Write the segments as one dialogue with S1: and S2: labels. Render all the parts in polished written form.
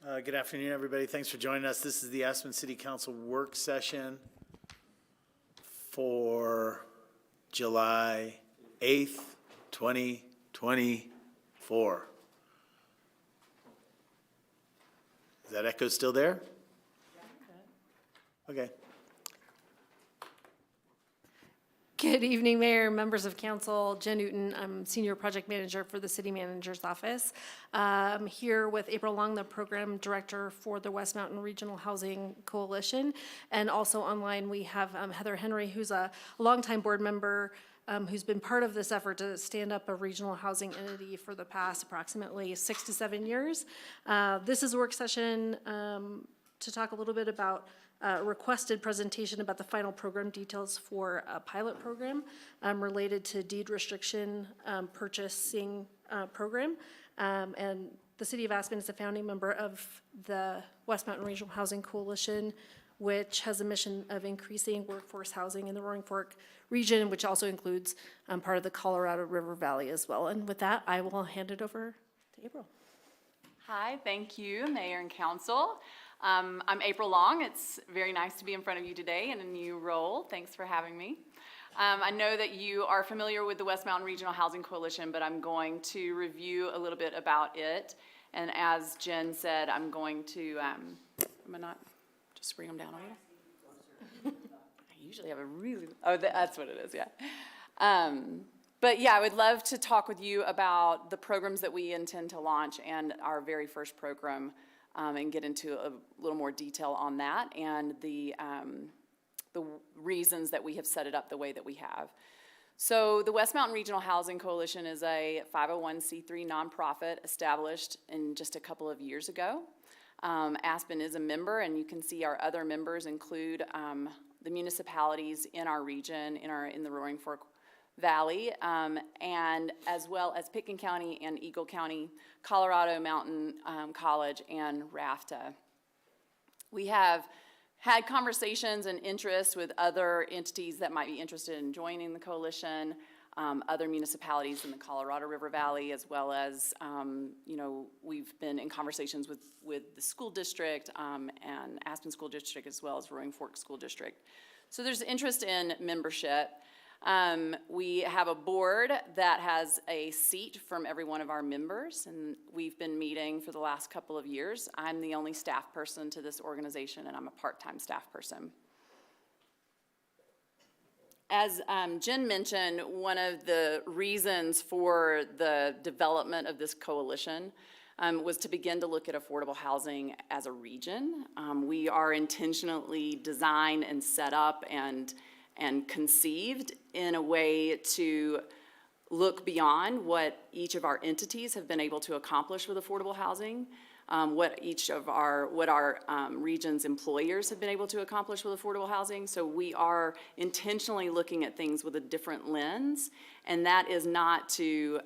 S1: Good afternoon, everybody. Thanks for joining us. This is the Aspen City Council work session for July 8th, 2024. Is that echo still there? Okay.
S2: Good evening, Mayor, members of council. Jen Newton, I'm Senior Project Manager for the City Manager's Office. I'm here with April Long, the Program Director for the West Mountain Regional Housing Coalition. And also online we have Heather Henry, who's a longtime board member who's been part of this effort to stand up a regional housing entity for the past approximately 6 to 7 years. This is a work session to talk a little bit about requested presentation about the final program details for a pilot program related to deed restriction purchasing program. And the City of Aspen is a founding member of the West Mountain Regional Housing Coalition, which has a mission of increasing workforce housing in the Roaring Fork region, which also includes part of the Colorado River Valley as well. And with that, I will hand it over to April.
S3: Hi, thank you, Mayor and Council. I'm April Long. It's very nice to be in front of you today in a new role. Thanks for having me. I know that you are familiar with the West Mountain Regional Housing Coalition, but I'm going to review a little bit about it. And as Jen said, I'm going to, am I not, just bring them down a little? I usually have a really, oh, that's what it is, yeah. But yeah, I would love to talk with you about the programs that we intend to launch and our very first program, and get into a little more detail on that and the reasons that we have set it up the way that we have. So the West Mountain Regional Housing Coalition is a 501c3 nonprofit established in just a couple of years ago. Aspen is a member, and you can see our other members include the municipalities in our region, in the Roaring Fork Valley, and as well as Pitkin County and Eagle County, Colorado Mountain College, and RAFTA. We have had conversations and interest with other entities that might be interested in joining the coalition, other municipalities in the Colorado River Valley, as well as, you know, we've been in conversations with the school district and Aspen School District, as well as Roaring Fork School District. So there's interest in membership. We have a board that has a seat from every one of our members, and we've been meeting for the last couple of years. I'm the only staff person to this organization, and I'm a part-time staff person. As Jen mentioned, one of the reasons for the development of this coalition was to begin to look at affordable housing as a region. We are intentionally designed and set up and conceived in a way to look beyond what each of our entities have been able to accomplish with affordable housing, what our region's employers have been able to accomplish with affordable housing. So we are intentionally looking at things with a different lens, and that is not to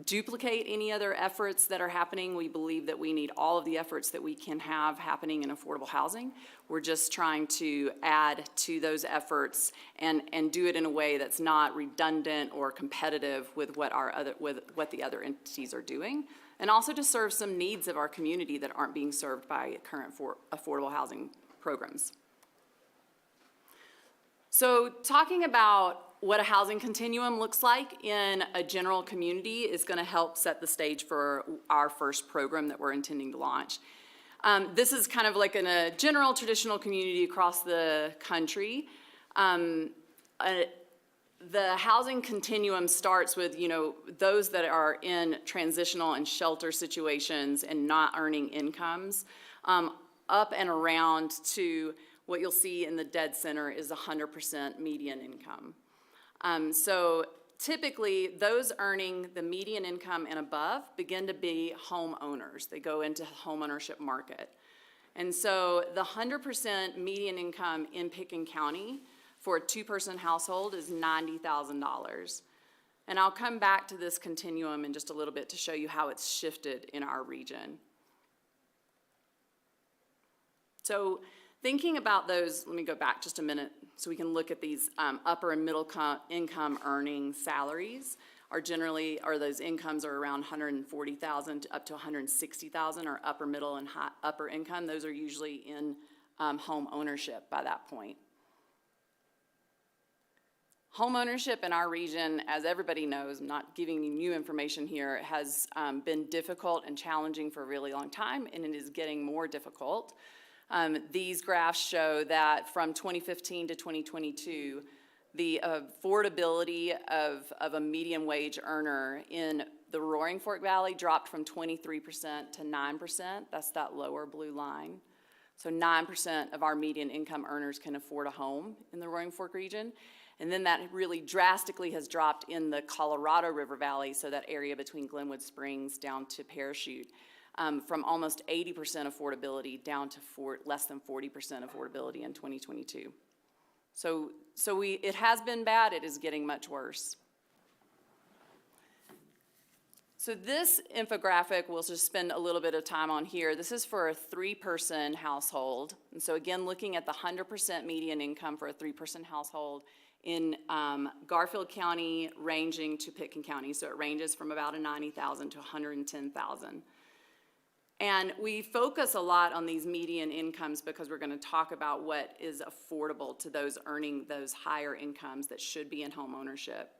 S3: duplicate any other efforts that are happening. We believe that we need all of the efforts that we can have happening in affordable housing. We're just trying to add to those efforts and do it in a way that's not redundant or competitive with what the other entities are doing, and also to serve some needs of our community that aren't being served by current affordable housing programs. So talking about what a housing continuum looks like in a general community is going to help set the stage for our first program that we're intending to launch. This is kind of like in a general traditional community across the country. The housing continuum starts with, you know, those that are in transitional and shelter situations and not earning incomes, up and around to what you'll see in the dead center is 100% median income. So typically, those earning the median income and above begin to be homeowners. They go into the home ownership market. And so the 100% median income in Pitkin County for a two-person household is $90,000. And I'll come back to this continuum in just a little bit to show you how it's shifted in our region. So thinking about those, let me go back just a minute so we can look at these upper and middle income earning salaries. are generally, or those incomes are around 140,000 up to 160,000, or upper middle and upper income. Those are usually in home ownership by that point. Home ownership in our region, as everybody knows, I'm not giving you new information here, has been difficult and challenging for a really long time, and it is getting more difficult. These graphs show that from 2015 to 2022, the affordability of a median wage earner in the Roaring Fork Valley dropped from 23% to 9%. That's that lower blue line. So 9% of our median income earners can afford a home in the Roaring Fork region. And then that really drastically has dropped in the Colorado River Valley, so that area between Glenwood Springs down to Parachute, from almost 80% affordability down to less than 40% affordability in 2022. So it has been bad, it is getting much worse. So this infographic we'll just spend a little bit of time on here. This is for a 3-person household. And so again, looking at the 100% median income for a 3-person household in Garfield County ranging to Pitkin County. So it ranges from about a 90,000 to 110,000. And we focus a lot on these median incomes because we're going to talk about what is affordable to those earning those higher incomes that should be in home ownership.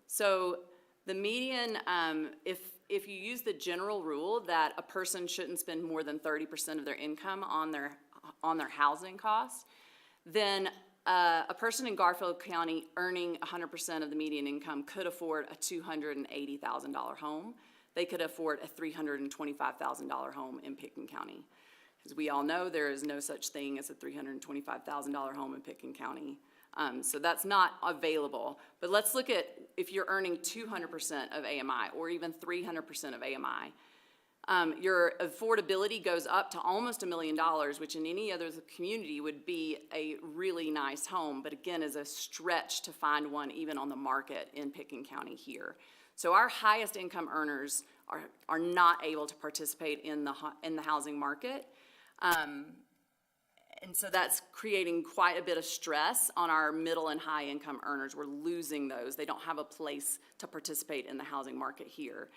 S3: So the median, if you use the general rule that a person shouldn't spend more than 30% of their income on their housing costs, then a person in Garfield County earning 100% of the median income could afford a $280,000 home. They could afford a $325,000 home in Pitkin County. As we all know, there is no such thing as a $325,000 home in Pitkin County. So that's not available. But let's look at if you're earning 200% of AMI or even 300% of AMI. Your affordability goes up to almost $1 million, which in any other community would be a really nice home, but again is a stretch to find one even on the market in Pitkin County here. So our highest income earners are not able to participate in the housing market. And so that's creating quite a bit of stress on our middle and high income earners. We're losing those. They don't have a place to participate in the housing market here.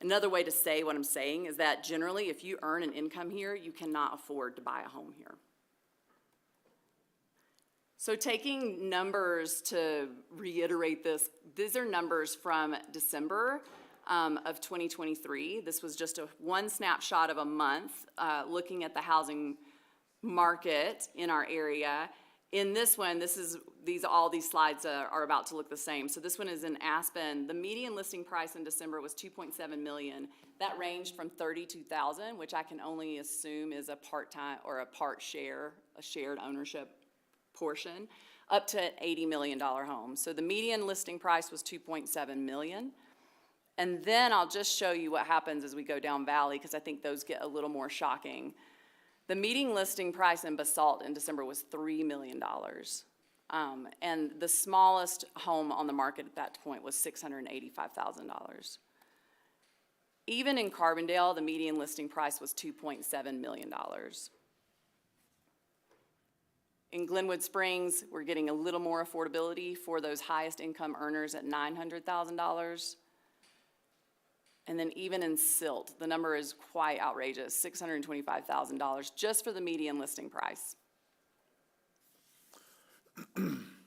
S3: Another way to say what I'm saying is that generally if you earn an income here, you cannot afford to buy a home here. So taking numbers to reiterate this, these are numbers from December of 2023. This was just one snapshot of a month looking at the housing market in our area. In this one, all these slides are about to look the same. So this one is in Aspen. The median listing price in December was $2.7 million. That ranged from $32,000, which I can only assume is a part-time or a shared ownership portion, up to an $80 million home. So the median listing price was $2.7 million. And then I'll just show you what happens as we go down Valley, because I think those get a little more shocking. The median listing price in Basalt in December was $3 million. And the smallest home on the market at that point was $685,000. Even in Carbondale, the median listing price was $2.7 million. In Glenwood Springs, we're getting a little more affordability for those highest income earners at $900,000. And then even in Silt, the number is quite outrageous, $625,000 just for the median listing price.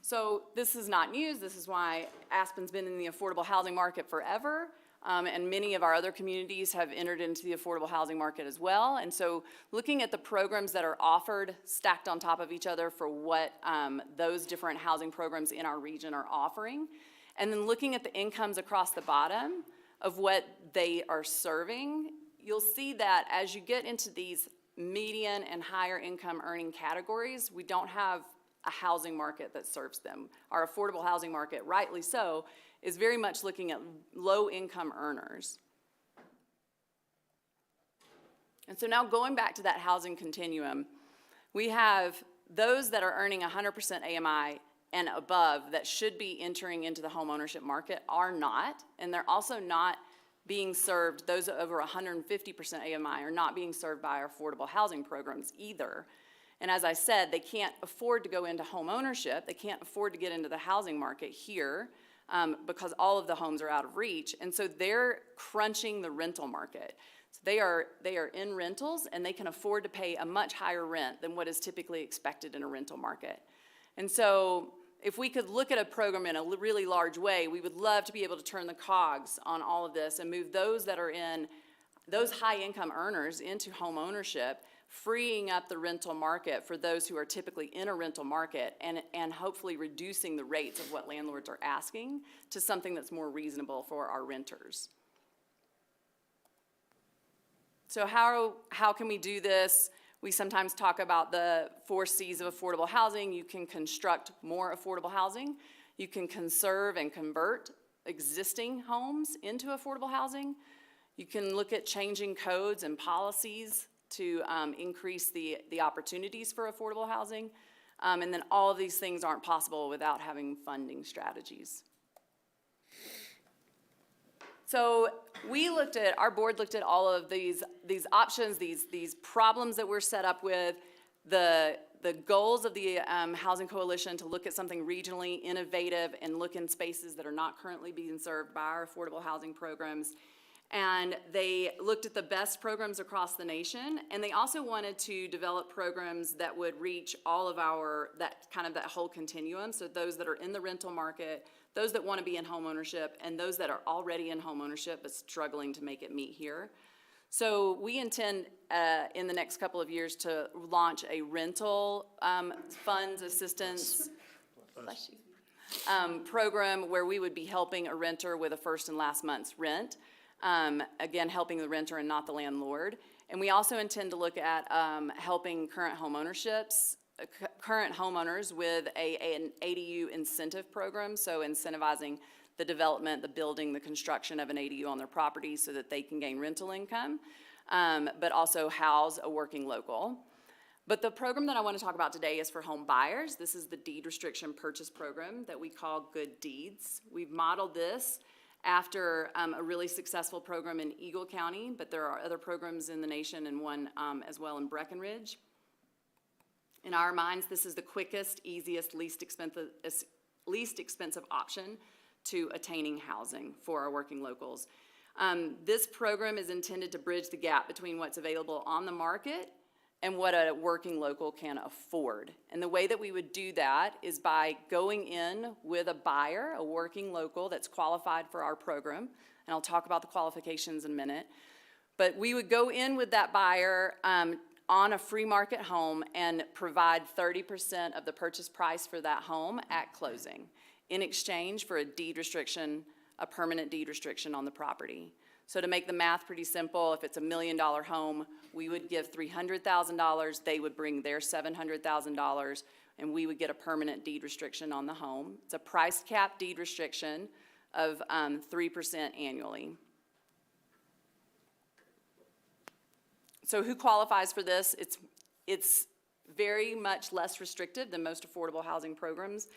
S3: So this is not news. This is why Aspen's been in the affordable housing market forever. And many of our other communities have entered into the affordable housing market as well. And so looking at the programs that are offered stacked on top of each other for what those different housing programs in our region are offering, and then looking at the incomes across the bottom of what they are serving, you'll see that as you get into these median and higher income earning categories, we don't have a housing market that serves them. Our affordable housing market, rightly so, is very much looking at low income earners. And so now going back to that housing continuum, we have those that are earning 100% AMI and above that should be entering into the home ownership market are not, and they're also not being served, those over 150% AMI are not being served by our affordable housing programs either. And as I said, they can't afford to go into home ownership, they can't afford to get into the housing market here because all of the homes are out of reach. And so they're crunching the rental market. So they are in rentals, and they can afford to pay a much higher rent than what is typically expected in a rental market. And so if we could look at a program in a really large way, we would love to be able to turn the cogs on all of this and move those that are in, those high income earners into home ownership, freeing up the rental market for those who are typically in a rental market, and hopefully reducing the rates of what landlords are asking to something that's more reasonable for our renters. So how can we do this? We sometimes talk about the 4 C's of affordable housing. You can construct more affordable housing. You can conserve and convert existing homes into affordable housing. You can look at changing codes and policies to increase the opportunities for affordable housing. And then all of these things aren't possible without having funding strategies. So our board looked at all of these options, these problems that we're set up with, the goals of the Housing Coalition to look at something regionally innovative and look in spaces that are not currently being served by our affordable housing programs. And they looked at the best programs across the nation, and they also wanted to develop programs that would reach all of that whole continuum. So those that are in the rental market, those that want to be in home ownership, and those that are already in home ownership but struggling to make it meet here. So we intend in the next couple of years to launch a rental funds assistance program where we would be helping a renter with a first and last month's rent. Again, helping the renter and not the landlord. And we also intend to look at helping current homeowners with an ADU incentive program, so incentivizing the development, the building, the construction of an ADU on their property so that they can gain rental income, but also house a working local. But the program that I want to talk about today is for home buyers. This is the deed restriction purchase program that we call Good Deeds. We've modeled this after a really successful program in Eagle County, but there are other programs in the nation and one as well in Breckenridge. In our minds, this is the quickest, easiest, least expensive option to attaining housing for our working locals. This program is intended to bridge the gap between what's available on the market and what a working local can afford. And the way that we would do that is by going in with a buyer, a working local that's qualified for our program, and I'll talk about the qualifications in a minute. But we would go in with that buyer on a free market home and provide 30% of the purchase price for that home at closing in exchange for a deed restriction, a permanent deed restriction on the property. So to make the math pretty simple, if it's $1 million home, we would give $300,000, they would bring their $700,000, and we would get a permanent deed restriction on the home. It's a price cap deed restriction of 3% annually. So who qualifies for this? It's very much less restrictive than most affordable housing programs.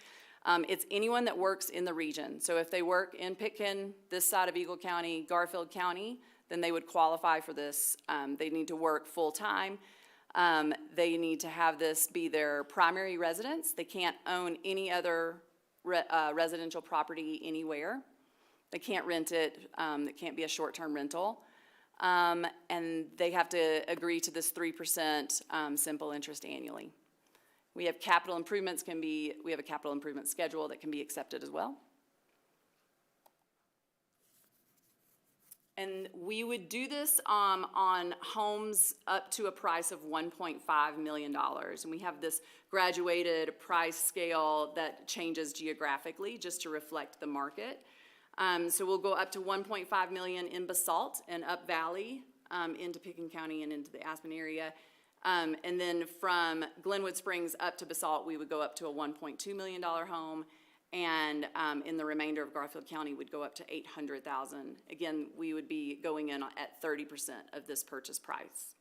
S3: It's anyone that works in the region. So if they work in Pitkin, this side of Eagle County, Garfield County, then they would qualify for this. They need to work full-time. They need to have this be their primary residence. They can't own any other residential property anywhere. They can't rent it. It can't be a short-term rental. And they have to agree to this 3% simple interest annually. We have capital improvements we have a capital improvement schedule that can be accepted as well. And we would do this on homes up to a price of $1.5 million. And we have this graduated price scale that changes geographically just to reflect the market. So we'll go up to $1.5 million in Basalt and up Valley into Pitkin County and into the Aspen area. And then from Glenwood Springs up to Basalt, we would go up to a $1.2 million home. And in the remainder of Garfield County, would go up to $800,000. Again, we would be going in at 30% of this purchase price.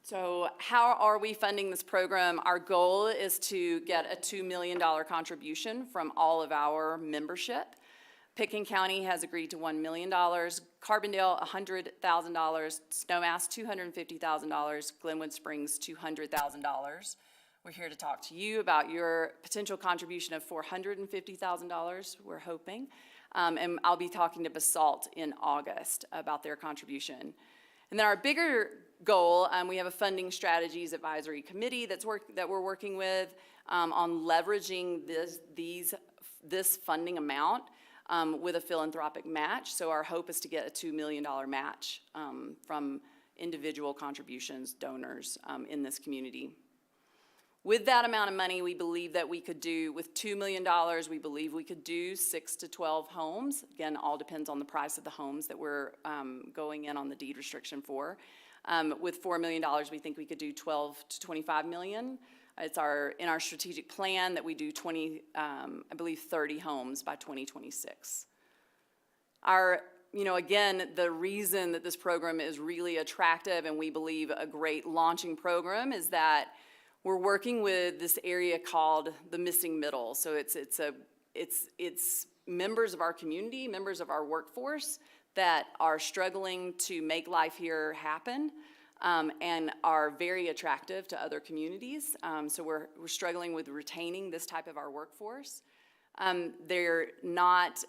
S3: So how are we funding this program? Our goal is to get a $2 million contribution from all of our membership. Pitkin County has agreed to $1 million, Carbondale $100,000, Snowmass $250,000, Glenwood Springs $200,000. We're here to talk to you about your potential contribution of $450,000, we're hoping. And I'll be talking to Basalt in August about their contribution. And then our bigger goal, we have a funding strategies advisory committee that we're working with on leveraging this funding amount with a philanthropic match. So our hope is to get a $2 million match from individual contributions, donors in this community. With that amount of money, we believe that we could do, with $2 million, we believe we could do 6 to 12 homes. Again, all depends on the price of the homes that we're going in on the deed restriction for. With $4 million, we think we could do 12 to 25 million. It's in our strategic plan that we do 30 homes by 2026. Again, the reason that this program is really attractive and we believe a great launching program is that we're working with this area called the missing middle. So it's members of our community, members of our workforce that are struggling to make life here happen and are very attractive to other communities. So we're struggling with retaining this type of our workforce. They're not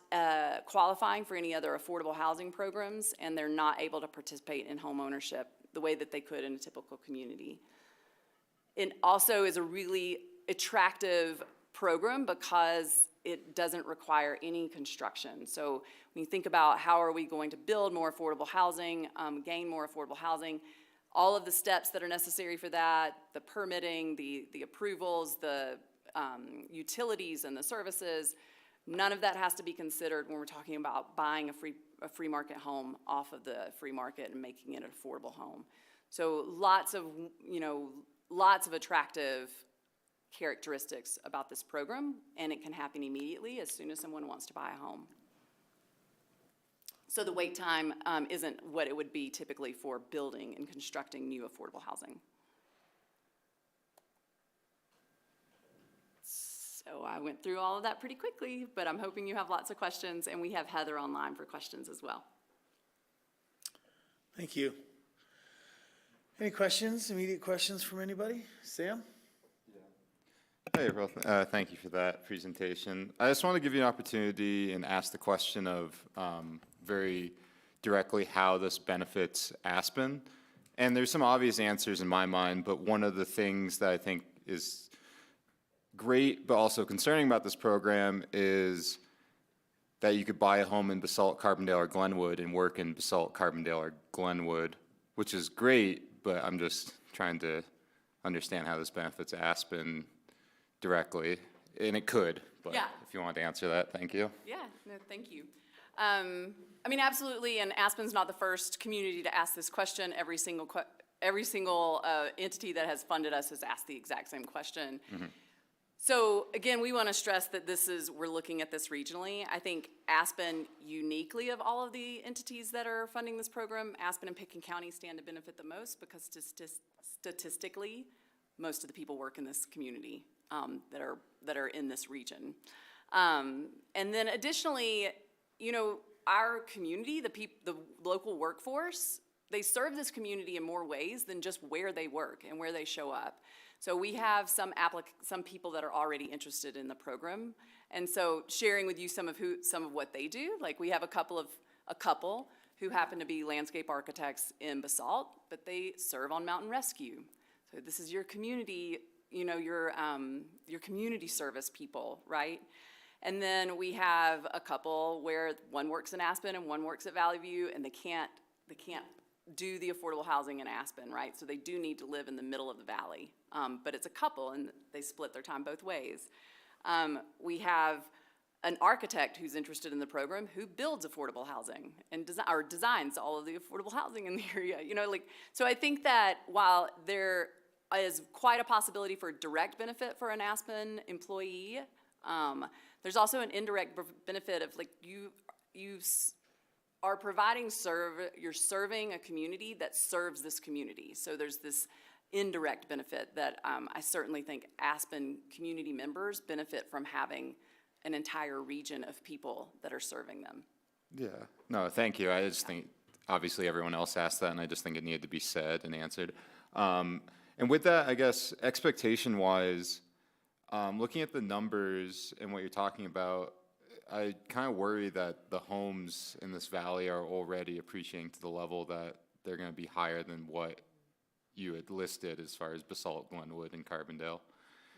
S3: qualifying for any other affordable housing programs, and they're not able to participate in home ownership the way that they could in a typical community. It also is a really attractive program because it doesn't require any construction. So when you think about how are we going to build more affordable housing, gain more affordable housing, all of the steps that are necessary for that, the permitting, the approvals, the utilities and the services, none of that has to be considered when we're talking about buying a free market home off of the free market and making it an affordable home. So lots of attractive characteristics about this program, and it can happen immediately as soon as someone wants to buy a home. So the wait time isn't what it would be typically for building and constructing new affordable housing. So I went through all of that pretty quickly, but I'm hoping you have lots of questions, and we have Heather online for questions as well.
S1: Thank you. Any questions, immediate questions from anybody? Sam?
S4: Hey, April. Thank you for that presentation. I just want to give you an opportunity and ask the question of very directly how this benefits Aspen. And there's some obvious answers in my mind, but one of the things that I think is great but also concerning about this program is that you could buy a home in Basalt, Carbondale, or Glenwood and work in Basalt, Carbondale, or Glenwood, which is great, but I'm just trying to understand how this benefits Aspen directly, and it could, but
S3: Yeah.
S4: if you want to answer that, thank you.
S3: Yeah, no, thank you. I mean, absolutely, and Aspen's not the first community to ask this question. Every single entity that has funded us has asked the exact same question. Mm-hmm. So again, we want to stress that we're looking at this regionally. I think Aspen, uniquely of all of the entities that are funding this program, Aspen and Pickens County stand to benefit the most because statistically, most of the people work in this community that are in this region. And then additionally, our community, the local workforce, they serve this community in more ways than just where they work and where they show up. So we have some people that are already interested in the program, and so sharing with you some of what they do. Like we have a couple who happen to be landscape architects in Basalt, but they serve on mountain rescue. So this is your community, your community service people, right? And then we have a couple where one works in Aspen and one works at Valley View, and they can't do the affordable housing in Aspen, right? So they do need to live in the middle of the valley. But it's a couple, and they split their time both ways. We have an architect who's interested in the program who builds affordable housing and designs all of the affordable housing in the area. So I think that while there is quite a possibility for direct benefit for an Aspen employee, there's also an indirect benefit of you are you're serving a community that serves this community. So there's this indirect benefit that I certainly think Aspen community members benefit from having an entire region of people that are serving them.
S4: Yeah, no, thank you. I just think, obviously everyone else asked that, and I just think it needed to be said and answered. And And with that, I guess, expectation-wise, looking at the numbers and what you're talking about, I kind of worry that the homes in this valley are already appreciating to the level that they're going to be higher than what you had listed as far as Basalt, Glenwood, and Carbondale.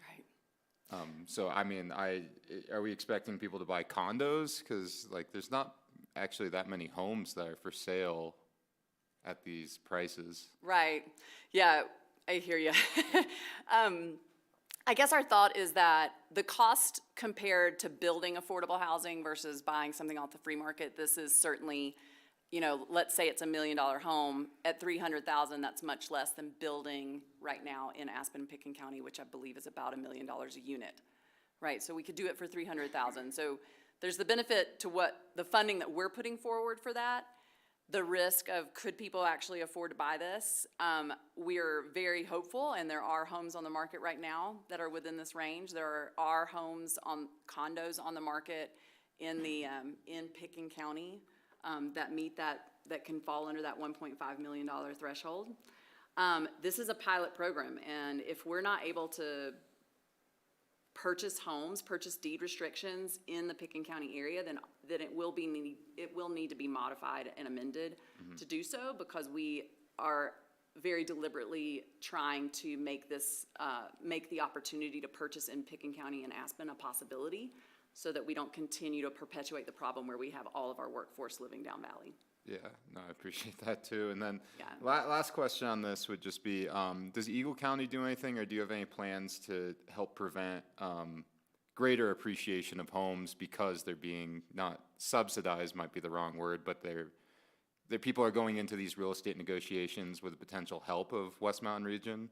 S3: Right.
S4: So, I mean, are we expecting people to buy condos? Because, like, there's not actually that many homes that are for sale at these prices.
S3: Right. Yeah, I hear you. I guess our thought is that the cost compared to building affordable housing versus buying something off the free market, this is certainly, let's say it's $1 million home at $300,000. That's much less than building right now in Aspen, Pickens County, which I believe is about $1 million a unit. Right. So we could do it for $300,000. So there's the benefit to what the funding that we're putting forward for that. The risk of could people actually afford to buy this? We're very hopeful, and there are homes on the market right now that are within this range. There are condos on the market in Pickens County that meet that can fall under that $1.5 million threshold. This is a pilot program, and if we're not able to purchase deed restrictions in the Pickens County area, then it will need to be modified and amended to do so, because we are very deliberately trying to make the opportunity to purchase in Pickens County and Aspen a possibility, so that we don't continue to perpetuate the problem where we have all of our workforce living down valley.
S4: Yeah, no, I appreciate that too. And then
S3: Yeah.
S4: last question on this would just be, does Eagle County do anything, or do you have any plans to help prevent greater appreciation of homes because they're being not subsidized, might be the wrong word, but people are going into these real estate negotiations with the potential help of West Mountain Region,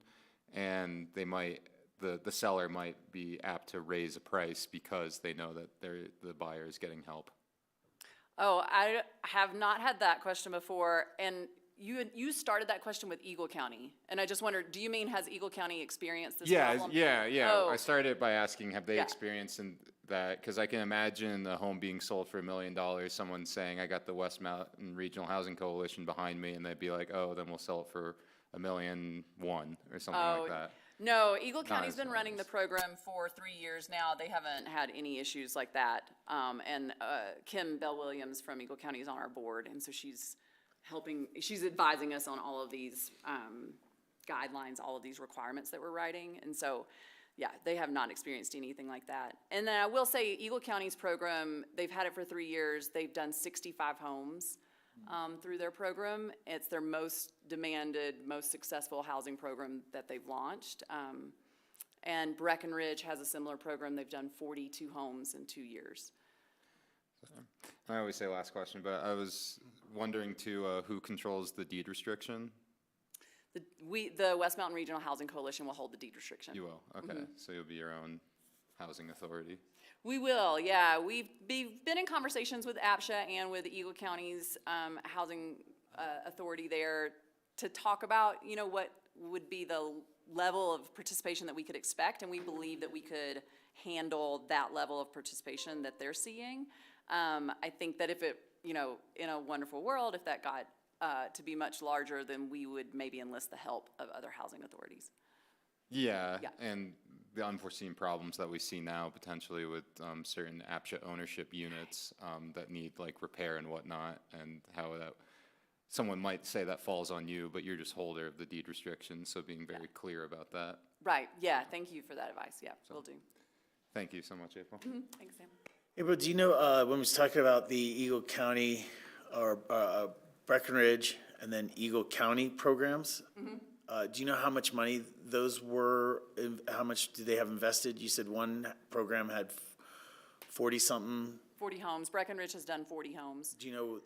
S4: and the seller might be apt to raise a price because they know that the buyer is getting help.
S3: Oh, I have not had that question before, and you started that question with Eagle County, and I just wondered, do you mean has Eagle County experienced this problem?
S4: Yeah.
S3: Oh.
S4: I started by asking, have they
S3: Yeah.
S4: experienced that? Because I can imagine a home being sold for $1 million, someone saying, I got the West Mountain Regional Housing Coalition behind me, and they'd be like, oh, then we'll sell it for $1.1 million or something like that.
S3: No, Eagle County's
S4: as
S3: been running the program for 3 years now. They haven't had any issues like that. And Kim Bell-Williams from Eagle County is on our board, and so she's advising us on all of these guidelines, all of these requirements that we're writing. And so, yeah, they have not experienced anything like that. And then I will say Eagle County's program, they've had it for 3 years. They've done 65 homes through their program. It's their most demanded, most successful housing program that they've launched. And Breckenridge has a similar program. They've done 42 homes in 2 years.
S4: I always say last question, but I was wondering too, who controls the deed restriction?
S3: The West Mountain Regional Housing Coalition will hold the deed restriction.
S4: You will, okay. So you'll be your own housing authority.
S3: We will, yeah. We've been in conversations with APSHA and with Eagle County's housing authority there to talk about, what would be the level of participation that we could expect, and we believe that we could handle that level of participation that they're seeing. I think that if it, in a wonderful world, if that got to be much larger, then we would maybe enlist the help of other housing authorities.
S4: Yeah. And the unforeseen problems that we see now potentially with certain APSHA ownership units that need like repair and whatnot, and how that someone might say that falls on you, but you're just holder of the deed restriction, so being very clear about that.
S3: Right, yeah, thank you for that advice, yeah, will do.
S4: Thank you so much, April.
S3: Thanks, Sam.
S1: April, do you know, when we was talking about the Eagle County or Breckenridge and then Eagle County programs, do you know how much money those were, how much do they have invested? You said one program had 40-something.
S3: 40 homes, Breckenridge has done 40 homes.
S1: Do you know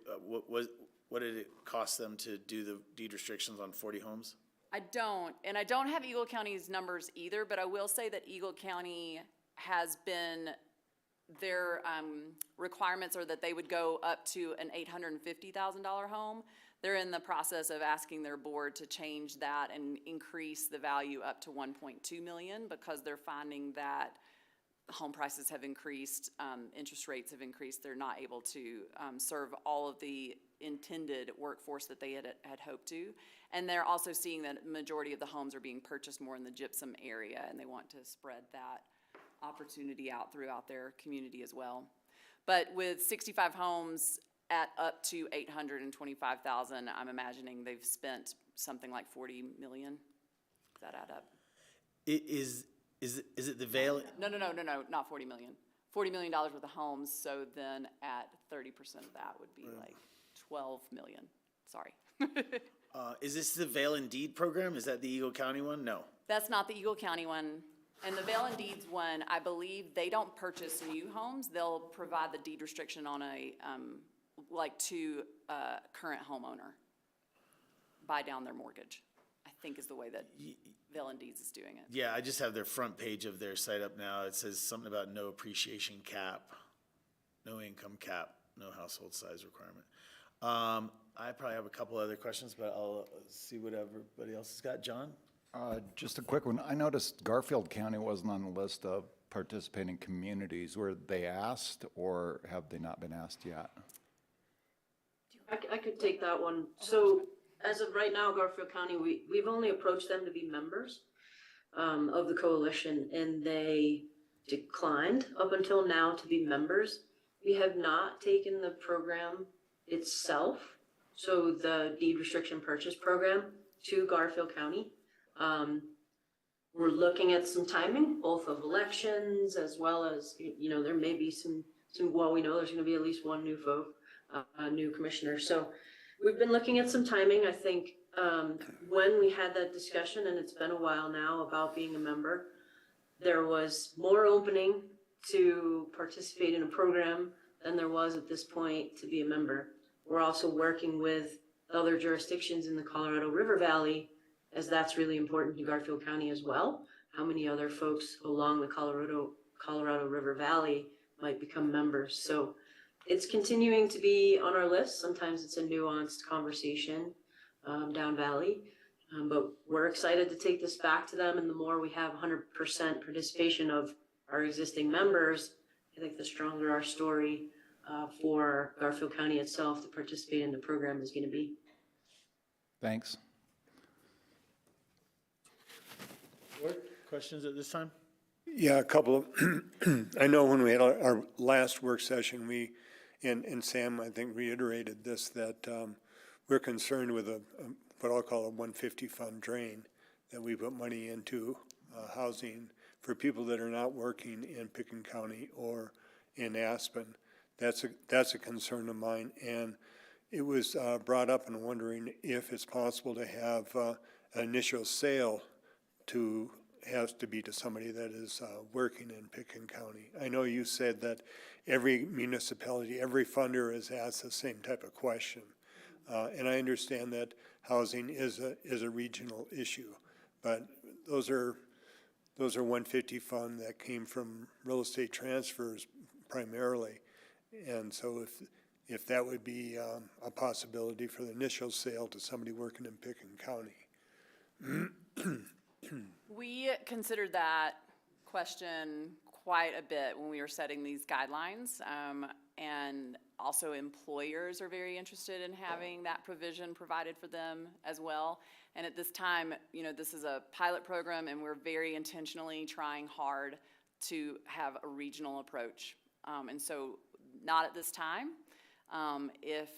S1: what did it cost them to do the deed restrictions on 40 homes?
S3: I don't, and I don't have Eagle County's numbers either, but I will say that Eagle County has been, their requirements are that they would go up to an $850,000 home. They're in the process of asking their board to change that and increase the value up to $1.2 million, because they're finding that home prices have increased, interest rates have increased. They're not able to serve all of the intended workforce that they had hoped to. And they're also seeing that majority of the homes are being purchased more in the gypsum area, and they want to spread that opportunity out throughout their community as well. But with 65 homes at up to 825,000, I'm imagining they've spent something like 40 million. Does that add up?
S1: Is it the Vale?
S3: No, not 40 million. $40 million worth of homes, so then at 30% of that would be like 12 million. Sorry.
S1: Is this the Vale and Deed program? Is that the Eagle County one? No.
S3: That's not the Eagle County one. And the Vale and Deeds one, I believe they don't purchase new homes. They'll provide the deed restriction on a, to a current homeowner. Buy down their mortgage, I think is the way that Vale and Deeds is doing it.
S1: Yeah, I just have their front page of their site up now. It says something about no appreciation cap, no income cap, no household size requirement. I probably have a couple other questions, but I'll see what everybody else has got. John?
S5: Just a quick one. I noticed Garfield County wasn't on the list of participating communities. Were they asked, or have they not been asked yet?
S6: I could take that one. So as of right now, Garfield County, we've only approached them to be members of the coalition, and they declined up until now to be members. We have not taken the program itself, so the deed restriction purchase program, to Garfield County. We're looking at some timing, both of elections as well as, there may be some, well, we know there's gonna be at least one new commissioner. So we've been looking at some timing. I think when we had that discussion, and it's been a while now, about being a member, there was more opening to participate in a program than there was at this point to be a member. We're also working with other jurisdictions in the Colorado River Valley, as that's really important to Garfield County as well. How many other folks along the Colorado River Valley might become members? So it's continuing to be on our list. Sometimes it's a nuanced conversation down valley, but we're excited to take this back to them. And the more we have 100% participation of our existing members, I think the stronger our story for Garfield County itself to participate in the program is going to be.
S5: Thanks.
S1: Questions at this time?
S7: Yeah, a couple of, I know when we had our last work session, and Sam, I think, reiterated this, that we're concerned with what I'll call a 150 fund drain, that we put money into housing for people that are not working in Pickens County or in Aspen. That's a concern of mine, and it was brought up and wondering if it's possible to have an initial sale has to be to somebody that is working in Pickens County. I know you said that every municipality, every funder is asked the same type of question. And I understand that housing is a regional issue, but those are 150 fund that came from real estate transfers primarily. And so if that would be a possibility for the initial sale to somebody working in Pickens County.
S3: We considered that question quite a bit when we were setting these guidelines. And also employers are very interested in having that provision provided for them as well. And at this time, this is a pilot program, and we're very intentionally trying hard to have a regional approach. And so not at this time. If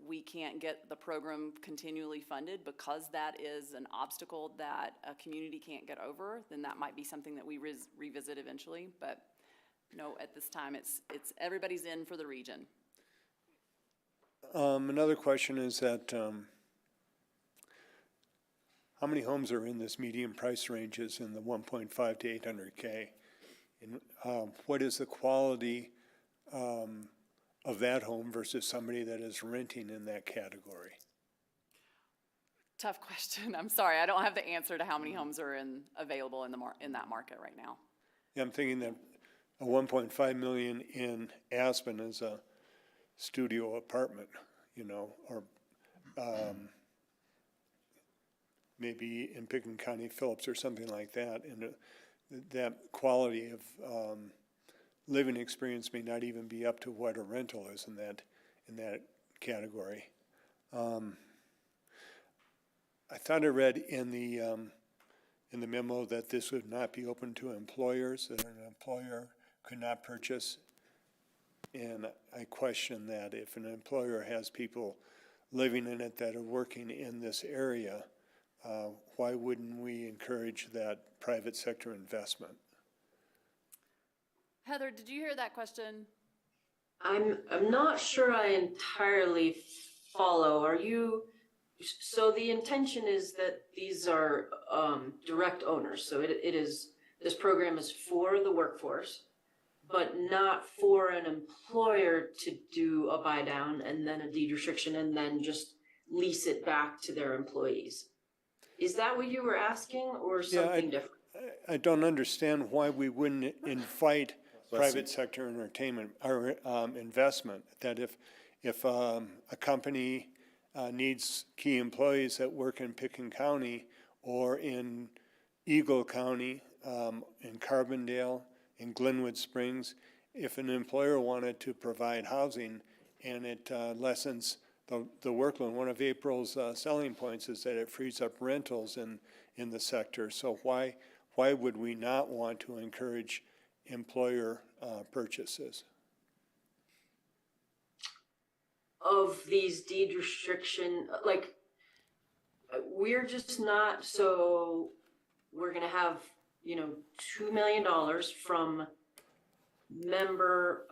S3: we can't get the program continually funded because that is an obstacle that a community can't get over, then that might be something that we revisit eventually. But no, at this time, it's everybody's in for the region.
S7: Another question is that how many homes are in this medium price ranges in the 1.5 to 800K? And what is the quality of that home versus somebody that is renting in that category?
S3: Tough question. I'm sorry. I don't have the answer to how many homes are available in that market right now.
S7: Yeah, I'm thinking that a 1.5 million in Aspen is a studio apartment, or maybe in Pickens County, Phillips or something like that. And that quality of living experience may not even be up to what a rental is in that category. I thought I read in the memo that this would not be open to employers, that an employer could not purchase. And I question that if an employer has people living in it that are working in this area, why wouldn't we encourage that private sector investment?
S3: Heather, did you hear that question?
S6: I'm not sure I entirely follow. So the intention is that these are direct owners, so this program is for the workforce, but not for an employer to do a buy down and then a deed restriction and then just lease it back to their employees. Is that what you were asking, or something different?
S7: I don't understand why we wouldn't invite private sector entertainment or investment. That if a company needs key employees that work in Picken County or in Eagle County, in Carbondale, in Glenwood Springs, if an employer wanted to provide housing and it lessens the workload, one of April's selling points is that it frees up rentals in the sector. So why would we not want to encourage employer purchases?
S6: Of these deed restriction, like, we're just not, so we're gonna have, $2 million from member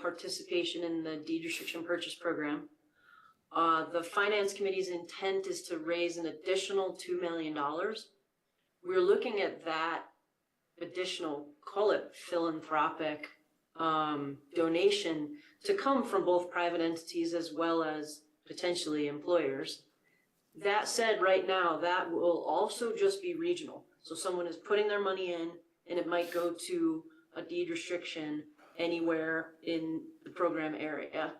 S6: participation in the deed restriction purchase program. The finance committee's intent is to raise an additional $2 million. We're looking at that additional, call it philanthropic donation, to come from both private entities as well as potentially employers. That said, right now, that will also just be regional. So someone is putting their money in, and it might go to a deed restriction anywhere in the program area.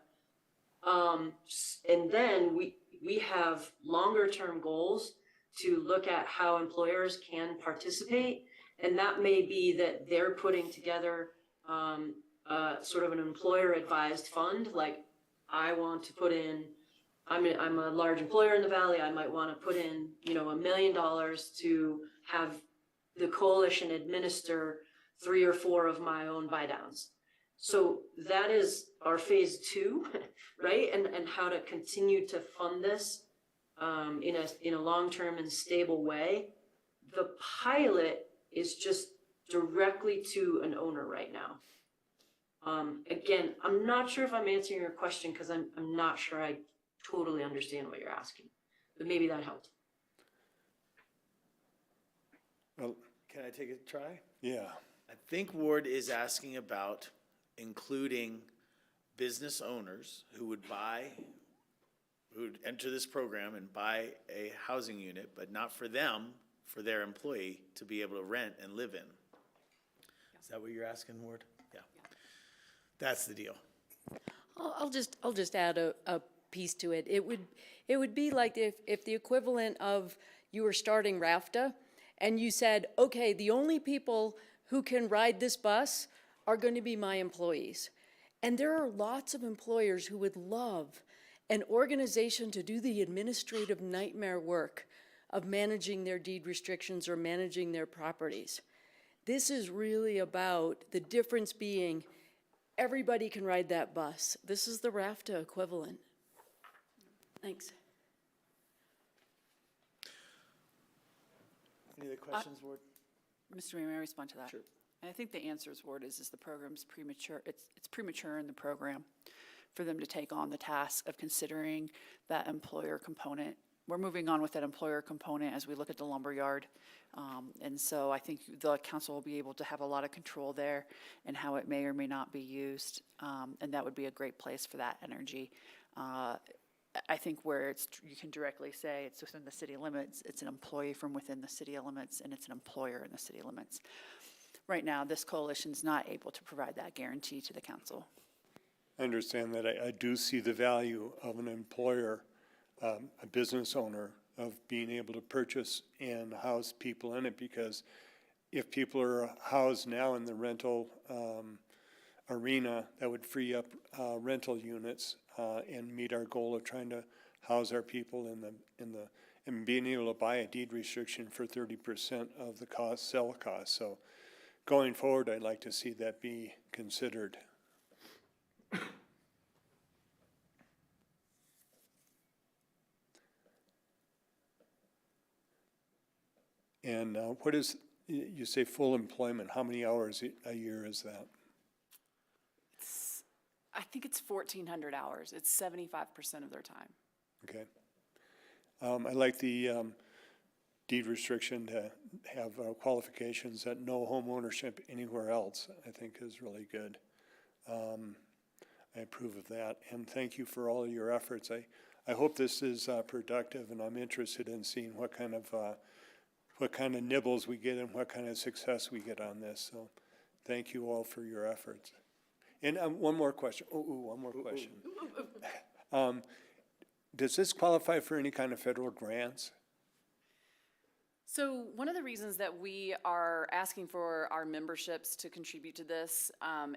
S6: And then we have longer term goals to look at how employers can participate. And that may be that they're putting together sort of an employer advised fund. Like, I want to put in, I'm a large employer in the Valley, I might want to put in, $1 million to have the coalition administer 3 or 4 of my own buy downs. So that is our phase 2, right? And how to continue to fund this in a long-term and stable way. The pilot is just directly to an owner right now. Again, I'm not sure if I'm answering your question because I'm not sure I totally understand what you're asking, but maybe that helped.
S7: Well,
S1: Can I take a try?
S7: yeah.
S1: I think Ward is asking about including business owners who would enter this program and buy a housing unit, but not for them, for their employee to be able to rent and live in. Is that what you're asking, Ward? Yeah. That's the deal.
S8: I'll just add a piece to it. It would be like if the equivalent of you were starting RAFTA and you said, okay, the only people who can ride this bus are going to be my employees. And there are lots of employers who would love an organization to do the administrative nightmare work of managing their deed restrictions or managing their properties. This is really about the difference being everybody can ride that bus. This is the RAFTA equivalent. Thanks.
S1: Any other questions, Ward?
S9: Mr. Mayor, may I respond to that?
S1: Sure.
S9: And I think the answer is, Ward, is the program's premature. It's premature in the program for them to take on the task of considering that employer component. We're moving on with that employer component as we look at the lumberyard. And so I think the council will be able to have a lot of control there and how it may or may not be used. And that would be a great place for that energy. I think where you can directly say it's within the city limits, it's an employee from within the city limits, and it's an employer in the city limits. Right now, this coalition's not able to provide that guarantee to the council.
S7: I understand that. I do see the value of an employer, a business owner, of being able to purchase and house people in it, because if people are housed now in the rental arena, that would free up rental units and meet our goal of trying to house our people in the and being able to buy a deed restriction for 30% of the cost, sell cost. So going forward, I'd like to see that be considered. And what is, you say full employment, how many hours a year is that?
S3: I think it's 1,400 hours. It's 75% of their time.
S7: Okay. I like the deed restriction to have qualifications that no home ownership anywhere else, I think is really good. I approve of that, and thank you for all of your efforts. I hope this is productive, and I'm interested in seeing what kind of nibbles we get and what kind of success we get on this. So thank you all for your efforts. And one more question. One more question. Does this qualify for any kind of federal grants?
S3: So one of the reasons that we are asking for our memberships to contribute to this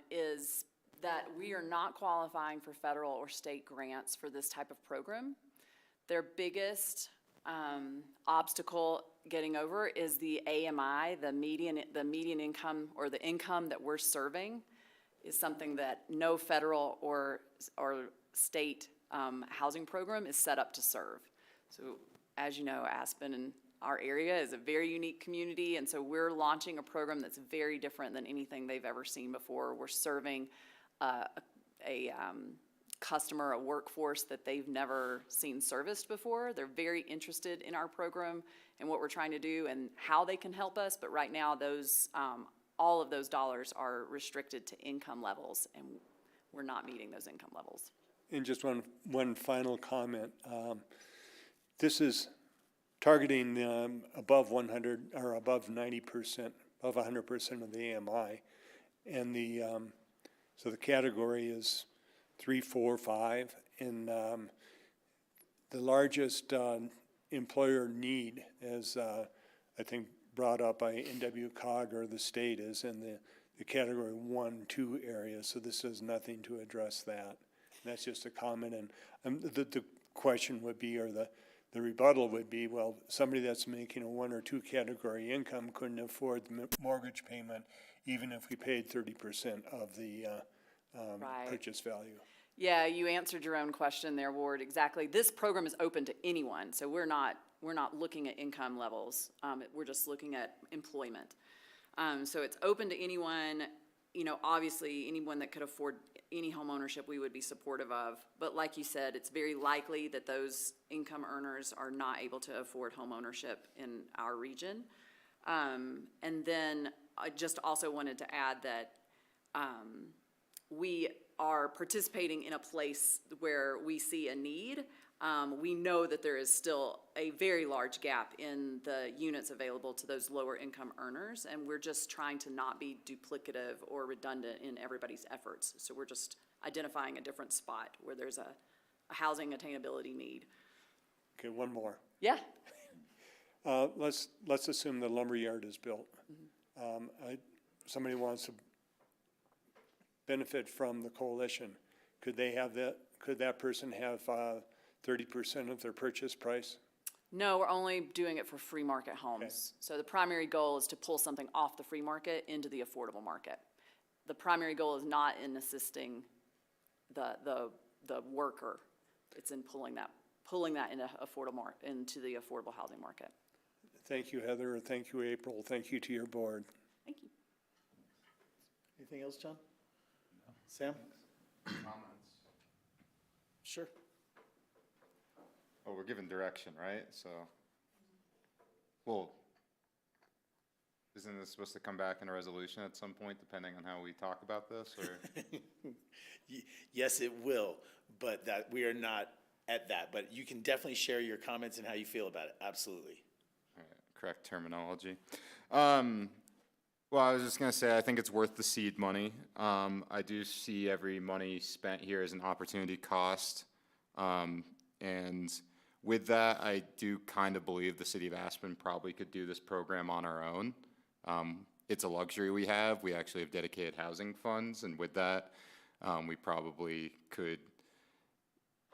S3: is that we are not qualifying for federal or state grants for this type of program. Their biggest obstacle getting over is the AMI, the median income, or the income that we're serving is something that no federal or state housing program is set up to serve. So as you know, Aspen and our area is a very unique community, and so we're launching a program that's very different than anything they've ever seen before. We're serving a customer, a workforce that they've never seen serviced before. They're very interested in our program and what we're trying to do and how they can help us, but right now those all of those dollars are restricted to income levels, and we're not meeting those income levels.
S7: And just one final comment. This is targeting above 100 or above 90%, above 100% of the AMI, and so the category is 3, 4, 5, and the largest employer need, as I think brought up by NWCOG or the state, is in the category 1, 2 area. So this does nothing to address that. And that's just a comment. And the question would be, or the rebuttal would be, well, somebody that's making a 1 or 2 category income couldn't afford the mortgage payment, even if we paid 30% of the
S3: Right.
S7: purchase value.
S3: Yeah, you answered your own question there, Ward. Exactly. This program is open to anyone, so we're not looking at income levels. We're just looking at employment. So it's open to anyone. You know, obviously, anyone that could afford any home ownership, we would be supportive of. But like you said, it's very likely that those income earners are not able to afford home ownership in our region. And then I just also wanted to add that we are participating in a place where we see a need. We know that there is still a very large gap in the units available to those lower income earners, and we're just trying to not be duplicative or redundant in everybody's efforts. So we're just identifying a different spot where there's a housing attainability need.
S7: Okay, one more.
S3: Yeah.
S7: Let's assume the lumberyard is built. Somebody wants to benefit from the coalition. Could they have that? Could that person have 30% of their purchase price?
S3: No, we're only doing it for free market homes.
S7: Okay.
S3: So the primary goal is to pull something off the free market into the affordable market. The primary goal is not in assisting the worker. It's in pulling that into the affordable housing market.
S7: Thank you, Heather. Thank you, April. Thank you to your board.
S3: Thank you.
S1: Anything else, John? Sam?
S4: Comments?
S1: Sure.
S4: Oh, we're given direction, right? So, well, isn't this supposed to come back in a resolution at some point, depending on how we talk about this, or?
S1: Yes, it will, but that we are not at that. But you can definitely share your comments and how you feel about it. Absolutely.
S4: All right, correct terminology. Well, I was just going to say, I think it's worth the seed money. I do see every money spent here as an opportunity cost. And with that, I do kind of believe the city of Aspen probably could do this program on our own. It's a luxury we have. We actually have dedicated housing funds, and with that, we probably could